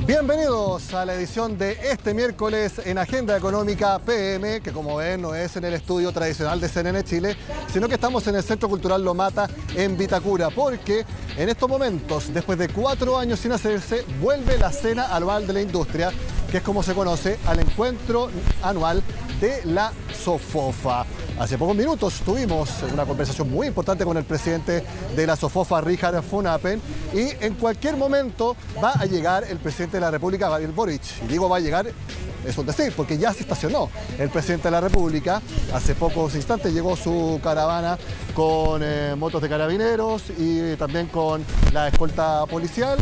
Bienvenidos a la edición de este miércoles en Agenda Económica PM, que como ven no es en el estudio tradicional de CNN Chile, sino que estamos en el Centro Cultural Lomata en Vitacura, porque en estos momentos, después de 4 años sin hacerse, vuelve la Cena Anual de la Industria, que es como se conoce al encuentro anual de la SOFOFA. Hace pocos minutos tuvimos una conversación muy importante con el presidente de la SOFOFA, Richard von Appen, y en cualquier momento va a llegar el presidente de la República, Gabriel Boric. Y digo va a llegar, es un decir, porque ya se estacionó el presidente de la República. Hace pocos instantes llegó su caravana con motos de carabineros y también con la escolta policial.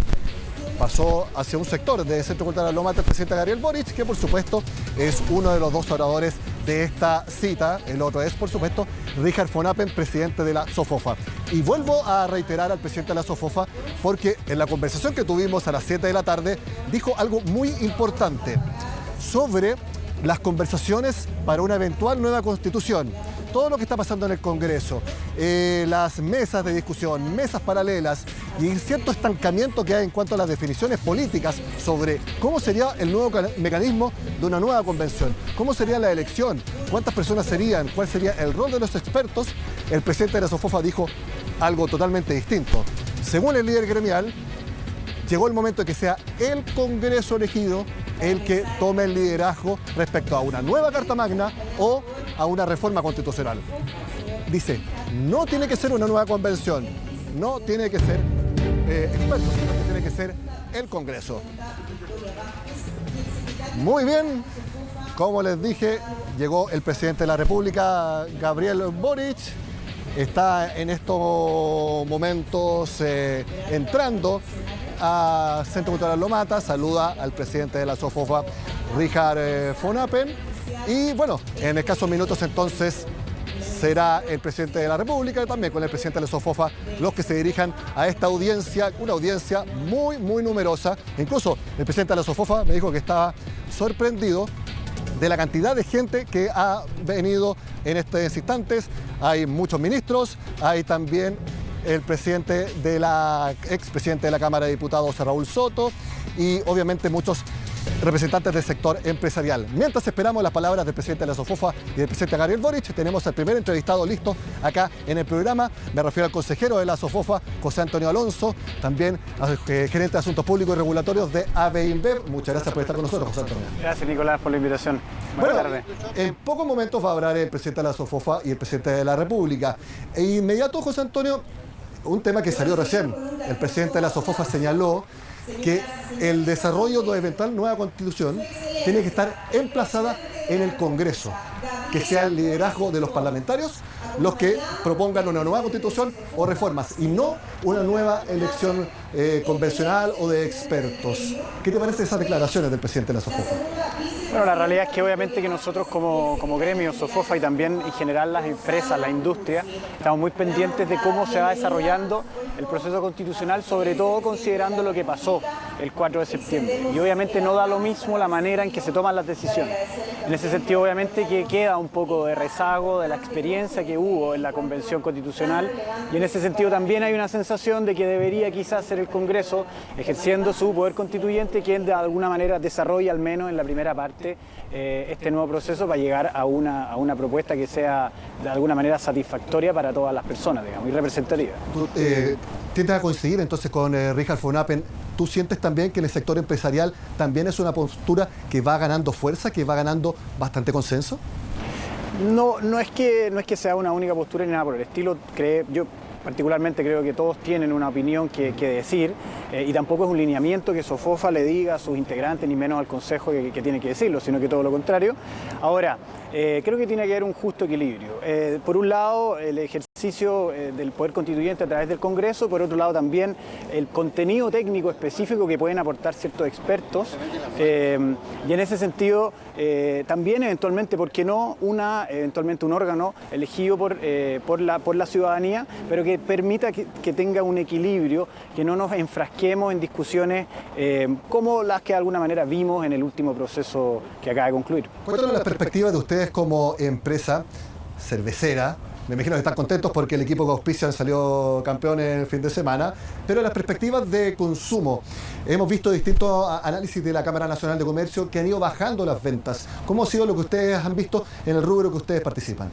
Pasó hacia un sector del Centro Cultural Lomata el presidente Gabriel Boric, que por supuesto es uno de los dos oradores de esta cita. El otro es, por supuesto, Richard von Appen, presidente de la SOFOFA. Y vuelvo a reiterar al presidente de la SOFOFA porque en la conversación que tuvimos a las 7 de la tarde dijo algo muy importante sobre las conversaciones para una eventual nueva constitución. Todo lo que está pasando en el Congreso, las mesas de discusión, mesas paralelas y cierto estancamiento que hay en cuanto a las definiciones políticas sobre cómo sería el nuevo mecanismo de una nueva convención, cómo sería la elección, cuántas personas serían, cuál sería el rol de los expertos. El presidente de la SOFOFA dijo algo totalmente distinto. Según el líder gremial, llegó el momento de que sea el Congreso elegido el que tome el liderazgo respecto a una nueva Carta Magna o a una reforma constitucional. Dice, no tiene que ser una nueva convención, no tiene que ser expertos, sino que tiene que ser el Congreso. Muy bien, como les dije, llegó el presidente de la República, Gabriel Boric. Está en estos momentos entrando a Centro Cultural Lomata, saluda al presidente de la SOFOFA, Richard von Appen, y bueno, en escasos minutos entonces será el presidente de la República y también con el presidente de la SOFOFA los que se dirijan a esta audiencia, una audiencia muy numerosa. Incluso el presidente de la SOFOFA me dijo que estaba sorprendido de la cantidad de gente que ha venido en estos instantes. Hay muchos ministros, hay también el presidente de la expresidente de la Cámara de Diputados, Raúl Soto, y obviamente muchos representantes del sector empresarial. Mientras esperamos las palabras del presidente de la SOFOFA y del presidente Gabriel Boric, tenemos al primer entrevistado listo acá en el programa. Me refiero al consejero de la SOFOFA, José Antonio Alonso, también al gerente de Asuntos Públicos y Regulatorios de AB InBev. Muchas gracias por estar con nosotros, José Antonio. Gracias, Nicolás, por la invitación. Buenas tardes. En pocos momentos va a hablar el presidente de la SOFOFA y el presidente de la República. E inmediato, José Antonio, un tema que salió recién. El presidente de la SOFOFA señaló que el desarrollo de una eventual nueva constitución tiene que estar emplazada en el Congreso, que sea el liderazgo de los parlamentarios los que propongan una nueva constitución o reformas y no una nueva elección convencional o de expertos. ¿Qué te parecen esas declaraciones del presidente de la SOFOFA? Bueno, la realidad es que obviamente que nosotros como gremio SOFOFA y también en general las empresas, la industria, estamos muy pendientes de cómo se va desarrollando el proceso constitucional, sobre todo considerando lo que pasó el 4 de septiembre. Y obviamente no da lo mismo la manera en que se toman las decisiones. En ese sentido, obviamente que queda un poco de rezago de la experiencia que hubo en la Convención Constitucional, y en ese sentido también hay una sensación de que debería quizás ser el Congreso, ejerciendo su poder constituyente, quien de alguna manera desarrolle, al menos en la primera parte, este nuevo proceso para llegar a una propuesta que sea de alguna manera satisfactoria para todas las personas, digamos, y representativa. ¿Tiendes a coincidir entonces con Richard von Appen? ¿Tú sientes también que en el sector empresarial también es una postura que va ganando fuerza, que va ganando bastante consenso? No es que sea una única postura ni nada por el estilo. Yo particularmente creo que todos tienen una opinión que decir, y tampoco es un lineamiento que SOFOFA le diga a sus integrantes, ni menos al Consejo que tiene que decirlo, sino que todo lo contrario. Ahora, creo que tiene que haber un justo equilibrio. Por un lado, el ejercicio del poder constituyente a través del Congreso, por otro lado también el contenido técnico específico que pueden aportar ciertos expertos, y en ese sentido también eventualmente, ¿por qué no?, eventualmente un órgano elegido por la ciudadanía, pero que permita que tenga un equilibrio, que no nos enfrasquemos en discusiones como las que de alguna manera vimos en el último proceso que acaba de concluir. Cuéntanos las perspectivas de ustedes como empresa cervecera me imagino que están contentos porque el equipo que auspician salió campeón en el fin de semana, pero las perspectivas de consumo. Hemos visto distintos análisis de la Cámara Nacional de Comercio que han ido bajando las ventas. ¿Cómo ha sido lo que ustedes han visto en el rubro que ustedes participan?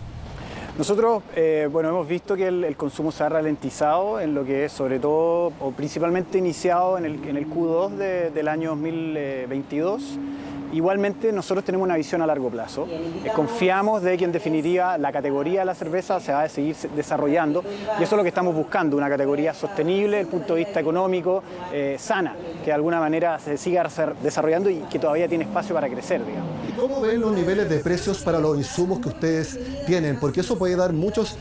Nosotros, hemos visto que el consumo se ha ralentizado en lo que es sobre todo o principalmente iniciado en el Q2 del año 2022. Igualmente nosotros tenemos una visión a largo plazo. Confiamos de que en definitiva la categoría de la cerveza se va a seguir desarrollando y eso es lo que estamos buscando, una categoría sostenible desde el punto de vista económico, sana, que de alguna manera se siga desarrollando y que todavía tiene espacio para crecer, digamos. ¿Y cómo ven los niveles de precios para los insumos que ustedes tienen? Porque eso puede dar muchos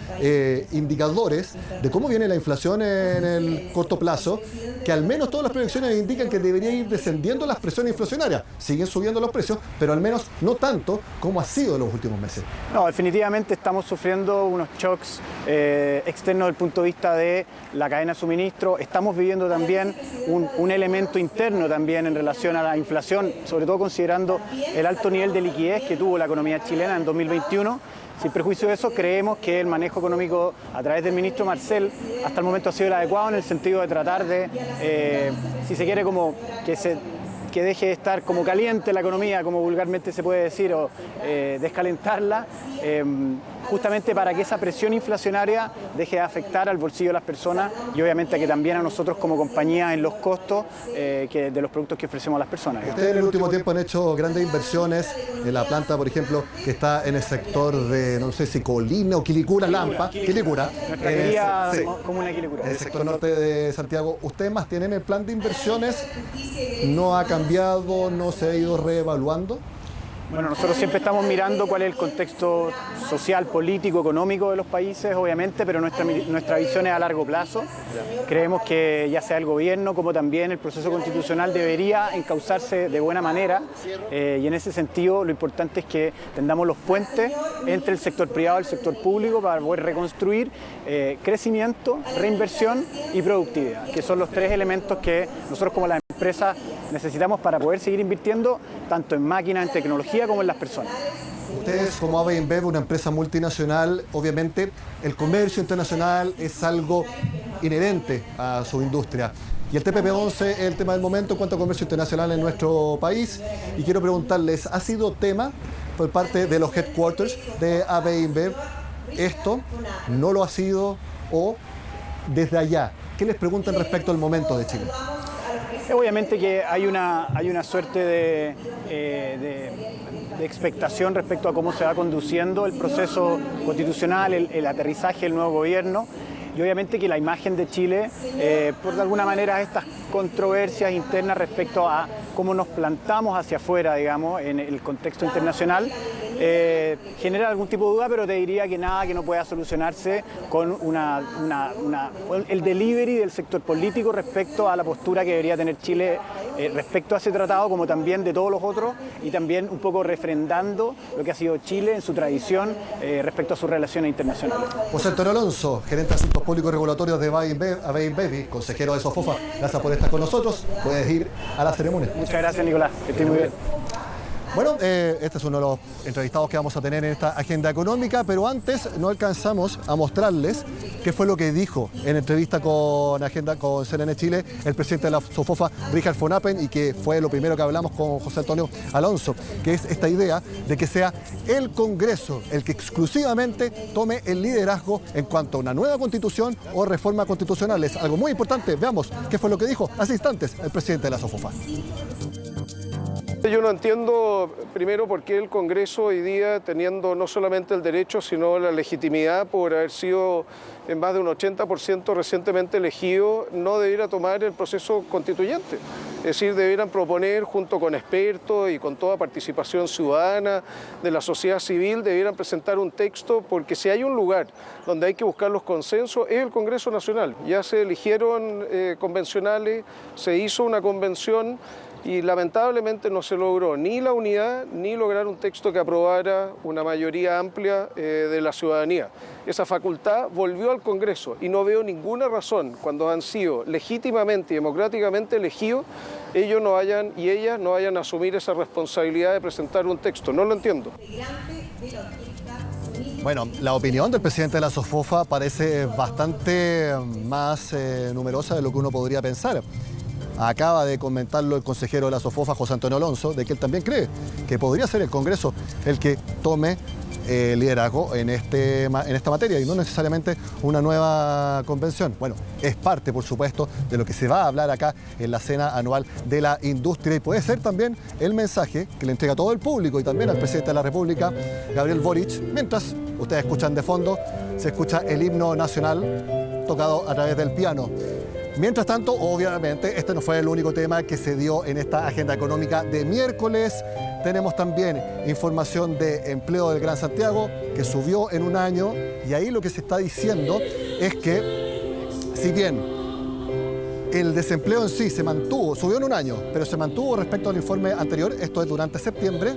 indicadores de cómo viene la inflación en el corto plazo, que al menos todas las proyecciones indican que debería ir descendiendo las presiones inflacionarias. Siguen subiendo los precios, pero al menos no tanto como ha sido en los últimos meses. No, definitivamente estamos sufriendo unos shocks externos desde el punto de vista de la cadena de suministro. Estamos viviendo también un elemento interno también en relación a la inflación, sobre todo considerando el alto nivel de liquidez que tuvo la economía chilena en 2021. Sin perjuicio de eso, creemos que el manejo económico a través del ministro Marcel hasta el momento ha sido el adecuado en el sentido de tratar de, si se quiere, como que deje de estar como caliente la economía, como vulgarmente se puede decir, o descalentarla, justamente para que esa presión inflacionaria deje de afectar al bolsillo de las personas y obviamente que también a nosotros como compañía en los costos de los productos que ofrecemos a las personas. Ustedes en el último tiempo han hecho grandes inversiones en la planta, por ejemplo, que está en el sector de, no sé si Colina o Quilicura, Lampa. Quilicura. Nuestra querida comuna de Quilicura. En el sector norte de Santiago. ¿Ustedes más tienen el plan de inversiones? ¿No ha cambiado, no se ha ido reevaluando? Bueno, nosotros siempre estamos mirando cuál es el contexto social, político, económico de los países, obviamente, pero nuestra visión es a largo plazo. Creemos que ya sea el gobierno como también el proceso constitucional debería encauzarse de buena manera y en ese sentido lo importante es que tendamos los puentes entre el sector privado y el sector público para poder reconstruir crecimiento, reinversión y productividad, que son los tres elementos que nosotros como la empresa necesitamos para poder seguir invirtiendo tanto en máquinas, en tecnología como en las personas. Ustedes como AB InBev, una empresa multinacional, obviamente el comercio internacional es algo inherente a su industria. Y el TPP-11 es el tema del momento en cuanto a comercio internacional en nuestro país. Y quiero preguntarles, ¿ha sido tema por parte de los headquarters de AB InBev? ¿Esto no lo ha sido o desde allá? ¿Qué les preguntan respecto al momento de Chile? Obviamente que hay una suerte de expectación respecto a cómo se va conduciendo el proceso constitucional, el aterrizaje del nuevo gobierno y obviamente que la imagen de Chile, por de alguna manera estas controversias internas respecto a cómo nos plantamos hacia afuera, digamos, en el contexto internacional, genera algún tipo de duda, pero te diría que nada que no pueda solucionarse con el delivery del sector político respecto a la postura que debería tener Chile respecto a ese tratado, como también de todos los otros, y también un poco refrendando lo que ha sido Chile en su tradición respecto a sus relaciones internacionales. José Antonio Alonso, gerente de Asuntos Públicos y Regulatorios de AB InBev, consejero de Sofofa, gracias por estar con nosotros. Puedes ir a la ceremonia. Muchas gracias, Nicolás. Que estés muy bien. Bueno, este es uno de los entrevistados que vamos a tener en esta agenda económica, pero antes no alcanzamos a mostrarles qué fue lo que dijo en entrevista con CNN Chile el presidente de la Sofofa, Richard von Appen, y que fue lo primero que hablamos con José Antonio Alonso, que es esta idea de que sea el Congreso el que exclusivamente tome el liderazgo en cuanto a una nueva constitución o reforma constitucional. Es algo muy importante. Veamos qué fue lo que dijo hace instantes el presidente de la Sofofa. Yo no entiendo, primero, por qué el Congreso hoy día, teniendo no solamente el derecho, sino la legitimidad por haber sido en más de un 80% recientemente elegido, no debiera tomar el proceso constituyente. Es decir, debieran proponer, junto con expertos y con toda participación ciudadana de la sociedad civil, debieran presentar un texto, porque si hay un lugar donde hay que buscar los consensos, es el Congreso Nacional. Ya se eligieron convencionales, se hizo una convención, y lamentablemente no se logró ni la unidad ni lograr un texto que aprobara una mayoría amplia de la ciudadanía. Esa facultad volvió al Congreso y no veo ninguna razón, cuando han sido legítimamente y democráticamente elegidos, ellos no vayan y ellas no vayan a asumir esa responsabilidad de presentar un texto. No lo entiendo. Bueno, la opinión del presidente de la SOFOFA parece bastante más numerosa de lo que uno podría pensar. Acaba de comentarlo el consejero de la SOFOFA, José Antonio Alonso, de que él también cree que podría ser el Congreso el que tome liderazgo en esta materia y no necesariamente una nueva convención. Bueno, es parte, por supuesto, de lo que se va a hablar acá en la cena anual de la industria y puede ser también el mensaje que le entrega a todo el público y también al presidente de la República, Gabriel Boric, mientras ustedes escuchan de fondo, se escucha el himno nacional tocado a través del piano. Mientras tanto, obviamente, este no fue el único tema que se dio en esta agenda económica de miércoles. Tenemos también información de empleo del Gran Santiago, que subió en un año, y ahí lo que se está diciendo es que, si bien el desempleo en sí se mantuvo, subió en un año, pero se mantuvo respecto al informe anterior, esto es durante septiembre,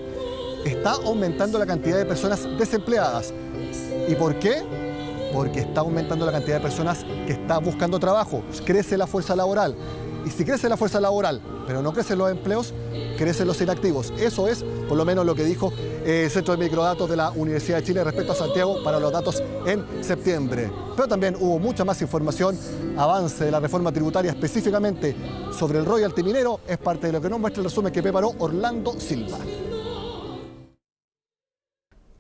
está aumentando la cantidad de personas desempleadas. ¿Y por qué? Porque está aumentando la cantidad de personas que están buscando trabajo, crece la fuerza laboral. Y si crece la fuerza laboral, pero no crecen los empleos, crecen los inactivos. Eso es, por lo menos, lo que dijo el Centro de Microdatos de la Universidad de Chile respecto a Santiago para los datos en septiembre. Pero también hubo mucha más información, avance de la reforma tributaria específicamente sobre el royalty minero, es parte de lo que nos muestra el resumen que preparó Orlando Silva.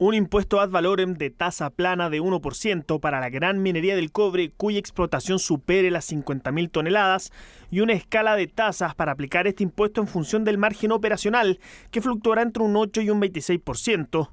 Un impuesto ad valorem de tasa plana de 1% para la gran minería del cobre cuya explotación supere las 50.000 toneladas y una escala de tasas para aplicar este impuesto en función del margen operacional que fluctuará entre un 8 y un 26%.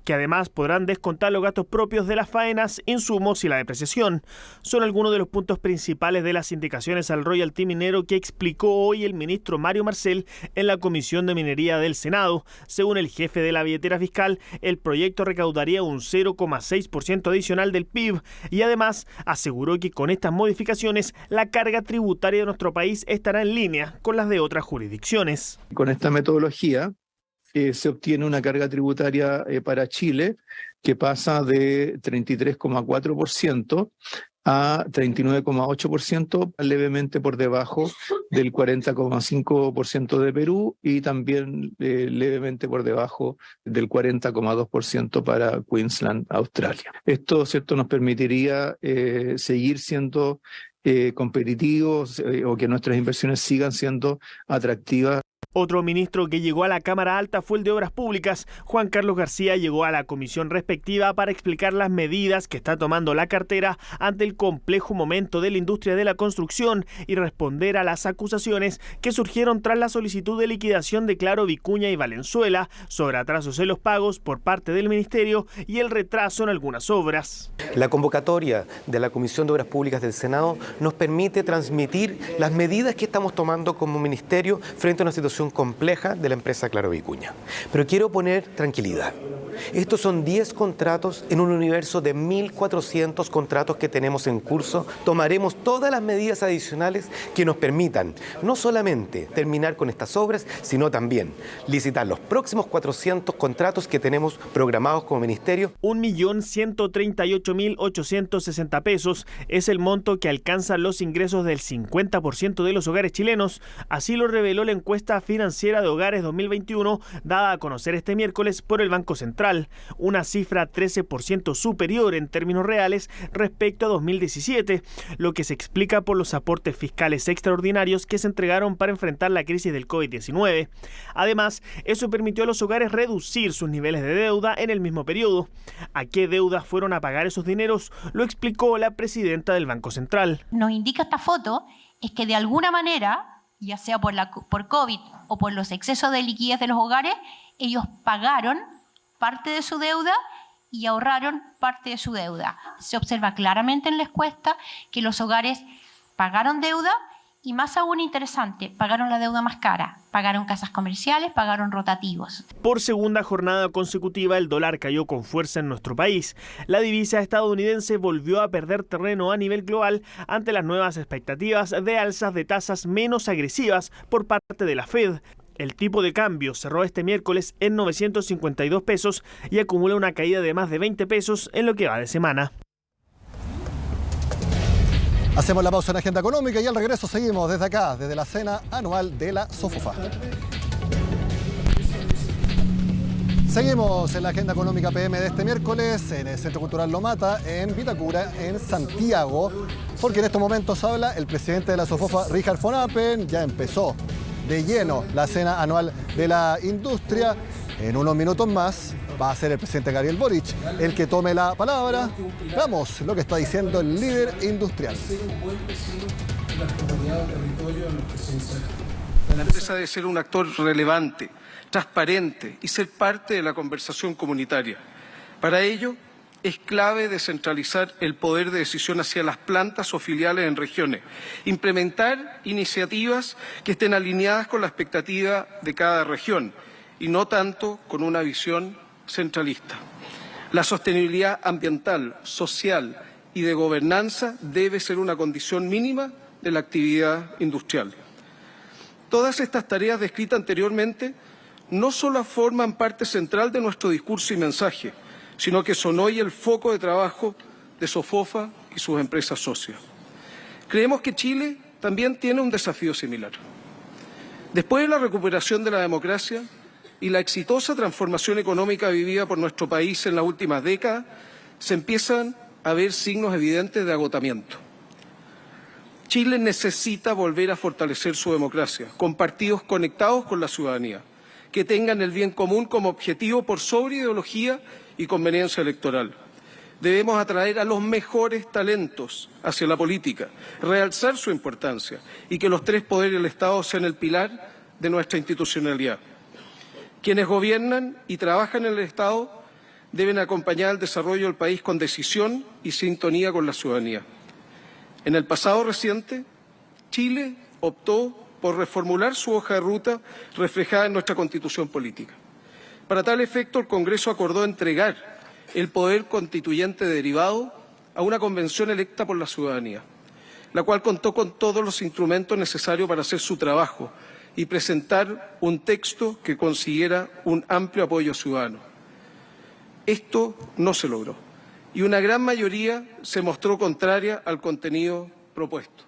Que además podrán descontar los gastos propios de las faenas, insumos y la depreciación. Son algunos de los puntos principales de las indicaciones al royalty minero que explicó hoy el ministro Mario Marcel en la Comisión de Minería del Senado. Según el jefe de la billetera fiscal, el proyecto recaudaría un 0,6% adicional del PIB y además aseguró que con estas modificaciones la carga tributaria de nuestro país estará en línea con las de otras jurisdicciones. Con esta metodología se obtiene una carga tributaria para Chile que pasa de 33,4% a 39,8%, levemente por debajo del 40,5% de Perú y también levemente por debajo del 40,2% para Queensland, Australia. Esto, ¿cierto?, nos permitiría seguir siendo competitivos o que nuestras inversiones sigan siendo atractivas. Otro ministro que llegó a la Cámara Alta fue el de Obras Públicas. Juan Carlos García llegó a la comisión respectiva para explicar las medidas que está tomando la cartera ante el complejo momento de la industria de la construcción y responder a las acusaciones que surgieron tras la solicitud de liquidación de Claro Vicuña y Valenzuela sobre atrasos en los pagos por parte del ministerio y el retraso en algunas obras. La convocatoria de la Comisión de Obras Públicas del Senado nos permite transmitir las medidas que estamos tomando como ministerio frente a una situación compleja de la empresa Claro Vicuña. Pero quiero poner tranquilidad. Estos son 10 contratos en un universo de 1.400 contratos que tenemos en curso. Tomaremos todas las medidas adicionales que nos permitan no solamente terminar con estas obras, sino también licitar los próximos 400 contratos que tenemos programados como ministerio. 1.138.860 pesos es el monto que alcanzan los ingresos del 50% de los hogares chilenos. Así lo reveló la encuesta financiera de hogares 2021 dada a conocer este miércoles por el Banco Central, una cifra 13% superior en términos reales respecto a 2017, lo que se explica por los aportes fiscales extraordinarios que se entregaron para enfrentar la crisis del COVID-19. Además, eso permitió a los hogares reducir sus niveles de deuda en el mismo periodo. ¿A qué deudas fueron a pagar esos dineros? Lo explicó la presidenta del Banco Central. Nos indica esta foto es que de alguna manera, ya sea por COVID o por los excesos de liquidez de los hogares, ellos pagaron parte de su deuda y ahorraron parte de su deuda. Se observa claramente en la encuesta que los hogares pagaron deuda y, más aún interesante, pagaron la deuda más cara. Pagaron casas comerciales, pagaron rotativos. Por segunda jornada consecutiva, el dólar cayó con fuerza en nuestro país. La divisa estadounidense volvió a perder terreno a nivel global ante las nuevas expectativas de alzas de tasas menos agresivas por parte de la Fed. El tipo de cambio cerró este miércoles en 952 pesos y acumula una caída de más de 20 pesos en lo que va de semana. Hacemos la pausa en Agenda Económica y al regreso seguimos desde acá, desde la cena anual de la SOFOFA. Seguimos en la agenda económica PM de este miércoles en el Centro Cultural Lo Mata, en Vitacura, en Santiago, porque en estos momentos habla el presidente de la SOFOFA, Richard von Appen. Ya empezó de lleno la cena anual de la industria. En unos minutos más va a ser el presidente Gabriel Boric el que tome la palabra. Veamos lo que está diciendo el líder industrial. La empresa debe ser un actor relevante, transparente y ser parte de la conversación comunitaria. Para ello, es clave descentralizar el poder de decisión hacia las plantas o filiales en regiones, implementar iniciativas que estén alineadas con la expectativa de cada región y no tanto con una visión centralista. La sostenibilidad ambiental, social y de gobernanza debe ser una condición mínima de la actividad industrial. Todas estas tareas descritas anteriormente no solo forman parte central de nuestro discurso y mensaje, sino que son hoy el foco de trabajo de SOFOFA y sus empresas socias. Creemos que Chile también tiene un desafío similar. Después de la recuperación de la democracia y la exitosa transformación económica vivida por nuestro país en las últimas décadas, se empiezan a ver signos evidentes de agotamiento. Chile necesita volver a fortalecer su democracia, con partidos conectados con la ciudadanía, que tengan el bien común como objetivo por sobre ideología y conveniencia electoral. Debemos atraer a los mejores talentos hacia la política, realzar su importancia y que los tres poderes del Estado sean el pilar de nuestra institucionalidad. Quienes gobiernan y trabajan en el Estado deben acompañar el desarrollo del país con decisión y sintonía con la ciudadanía. En el pasado reciente, Chile optó por reformular su hoja de ruta reflejada en nuestra Constitución política. Para tal efecto, el Congreso acordó entregar el poder constituyente derivado a una convención electa por la ciudadanía, la cual contó con todos los instrumentos necesarios para hacer su trabajo y presentar un texto que consiguiera un amplio apoyo ciudadano. Esto no se logró y una gran mayoría se mostró contraria al contenido propuesto.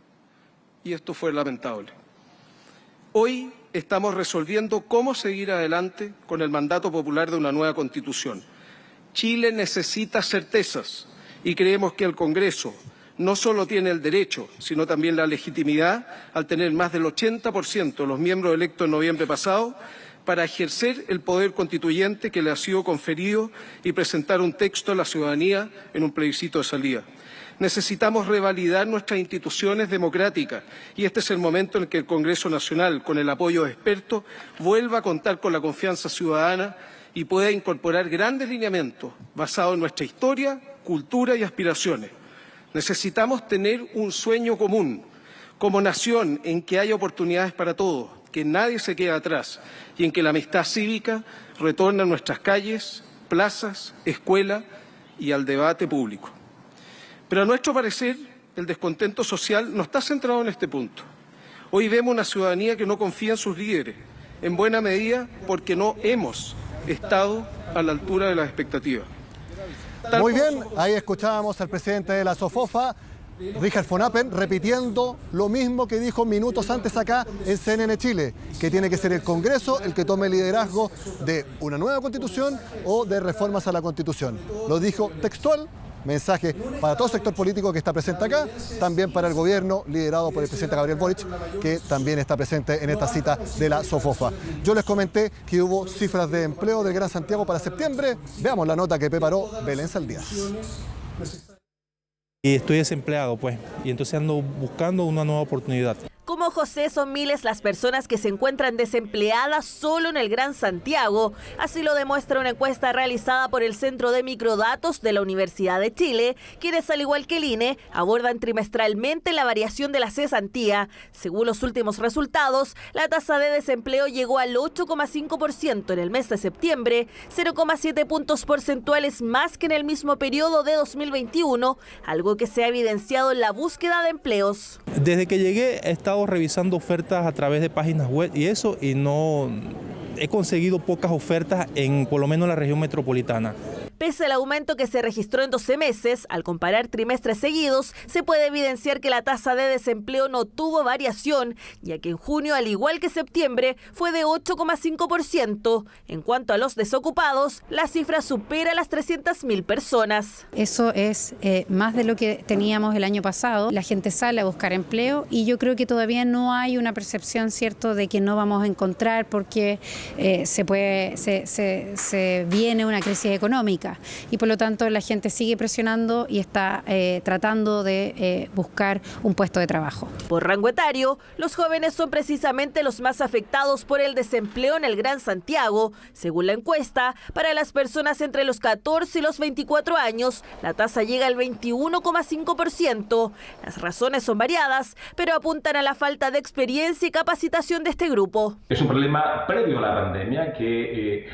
Y esto fue lamentable. Hoy estamos resolviendo cómo seguir adelante con el mandato popular de una nueva Constitución. Chile necesita certezas y creemos que el Congreso no solo tiene el derecho, sino también la legitimidad, al tener más del 80% de los miembros electos en noviembre pasado, para ejercer el poder constituyente que le ha sido conferido y presentar un texto a la ciudadanía en un plebiscito de salida. Necesitamos revalidar nuestras instituciones democráticas y este es el momento en que el Congreso Nacional, con el apoyo de expertos, vuelva a contar con la confianza ciudadana y pueda incorporar grandes lineamientos basados en nuestra historia, cultura y aspiraciones. Necesitamos tener un sueño común como nación en que haya oportunidades para todos, que nadie se quede atrás y en que la amistad cívica retorne a nuestras calles, plazas, escuelas y al debate público. Pero a nuestro parecer, el descontento social no está centrado en este punto. Hoy vemos una ciudadanía que no confía en sus líderes, en buena medida porque no hemos estado a la altura de las expectativas. Muy bien, ahí escuchábamos al presidente de la SOFOFA, Richard von Appen, repitiendo lo mismo que dijo minutos antes acá en CNN Chile, que tiene que ser el Congreso el que tome el liderazgo de una nueva Constitución o de reformas a la Constitución. Lo dijo textual. Mensaje para todo sector político que está presente acá, también para el gobierno liderado por el presidente Gabriel Boric, que también está presente en esta cita de la SOFOFA. Yo les comenté que hubo cifras de empleo del Gran Santiago para septiembre. Veamos la nota que preparó Belén Saldías. Y estoy desempleado, pues, y entonces ando buscando una nueva oportunidad. Como José, son miles las personas que se encuentran desempleadas solo en el Gran Santiago. Así lo demuestra una encuesta realizada por el Centro de Microdatos de la Universidad de Chile, quienes, al igual que el INE, abordan trimestralmente la variación de la cesantía. Según los últimos resultados, la tasa de desempleo llegó al 8,5% en el mes de septiembre, 0,7 puntos porcentuales más que en el mismo periodo de 2021, algo que se ha evidenciado en la búsqueda de empleos. Desde que llegué he estado revisando ofertas a través de páginas web y no he conseguido pocas ofertas por lo menos en la región metropolitana. Pese al aumento que se registró en 12 meses, al comparar trimestres seguidos, se puede evidenciar que la tasa de desempleo no tuvo variación, ya que en junio, al igual que septiembre, fue de 8,5%. En cuanto a los desocupados, la cifra supera las 300.000 personas. Eso es más de lo que teníamos el año pasado. La gente sale a buscar empleo y yo creo que todavía no hay una percepción, ¿cierto?, de que no vamos a encontrar porque se viene una crisis económica y por lo tanto la gente sigue presionando y está tratando de buscar un puesto de trabajo. Por rango etario, los jóvenes son precisamente los más afectados por el desempleo en el Gran Santiago. Según la encuesta, para las personas entre los 14 y los 24 años, la tasa llega al 21,5%. Las razones son variadas, pero apuntan a la falta de experiencia y capacitación de este grupo. Es un problema previo a la pandemia que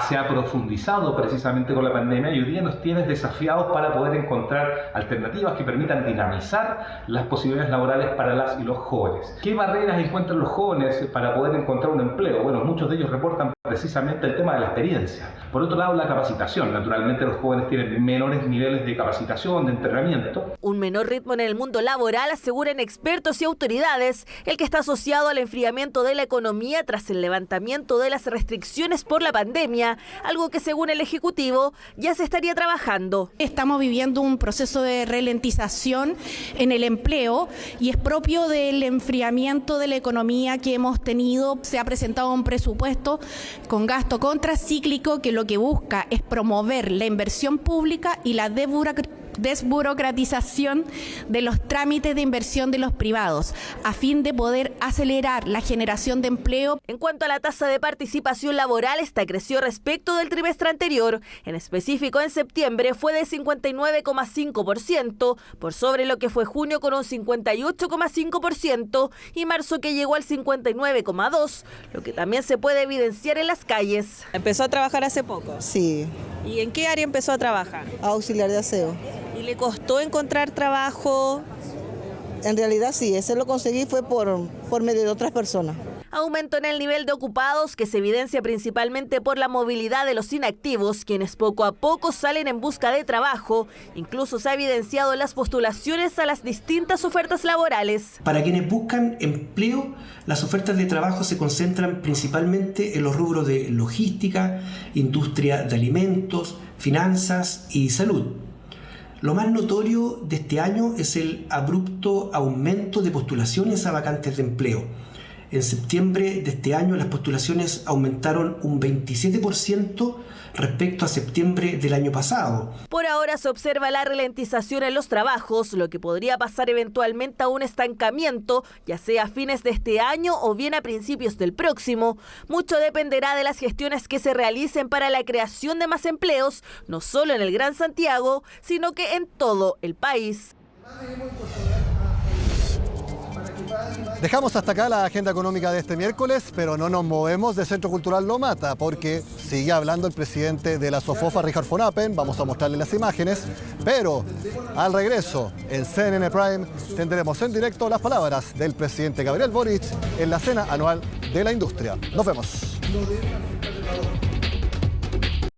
se ha profundizado precisamente con la pandemia y hoy día nos tiene desafiados para poder encontrar alternativas que permitan dinamizar las posibilidades laborales para las y los jóvenes. ¿Qué barreras encuentran los jóvenes para poder encontrar un empleo? Bueno, muchos de ellos reportan precisamente el tema de la experiencia. Por otro lado, la capacitación. Naturalmente los jóvenes tienen menores niveles de capacitación, de entrenamiento. Un menor ritmo en el mundo laboral, aseguran expertos y autoridades, el que está asociado al enfriamiento de la economía tras el levantamiento de las restricciones por la pandemia, algo que según el Ejecutivo ya se estaría trabajando. Estamos viviendo un proceso de ralentización en el empleo y es propio del enfriamiento de la economía que hemos tenido. Se ha presentado un presupuesto con gasto contracíclico que lo que busca es promover la inversión pública y la desburocratización de los trámites de inversión de los privados, a fin de poder acelerar la generación de empleo. En cuanto a la tasa de participación laboral, esta creció respecto del trimestre anterior. En específico, en septiembre fue de 59,5%, por sobre lo que fue junio con un 58,5% y marzo que llegó al 59,2%, lo que también se puede evidenciar en las calles. ¿Empezó a trabajar hace poco? Sí. ¿Y en qué área empezó a trabajar? Auxiliar de aseo. ¿Y le costó encontrar trabajo? En realidad sí, ese lo conseguí fue por medio de otras personas. Aumento en el nivel de ocupados que se evidencia principalmente por la movilidad de los inactivos, quienes poco a poco salen en busca de trabajo. Incluso se ha evidenciado en las postulaciones a las distintas ofertas laborales. Para quienes buscan empleo, las ofertas de trabajo se concentran principalmente en los rubros de logística, industria de alimentos, finanzas y salud. Lo más notorio de este año es el abrupto aumento de postulaciones a vacantes de empleo. En septiembre de este año las postulaciones aumentaron un 27% respecto a septiembre del año pasado. Por ahora se observa la ralentización en los trabajos, lo que podría pasar eventualmente a un estancamiento, ya sea a fines de este año o bien a principios del próximo. Mucho dependerá de las gestiones que se realicen para la creación de más empleos, no solo en el Gran Santiago, sino que en todo el país. Dejamos hasta acá la agenda económica de este miércoles, pero no nos movemos de Centro Cultural Lo Mata, porque sigue hablando el presidente de la SOFOFA, Richard von Appen. Vamos a mostrarle las imágenes, pero al regreso en CNN Prime tendremos en directo las palabras del presidente Gabriel Boric en la cena anual de la industria. Nos vemos.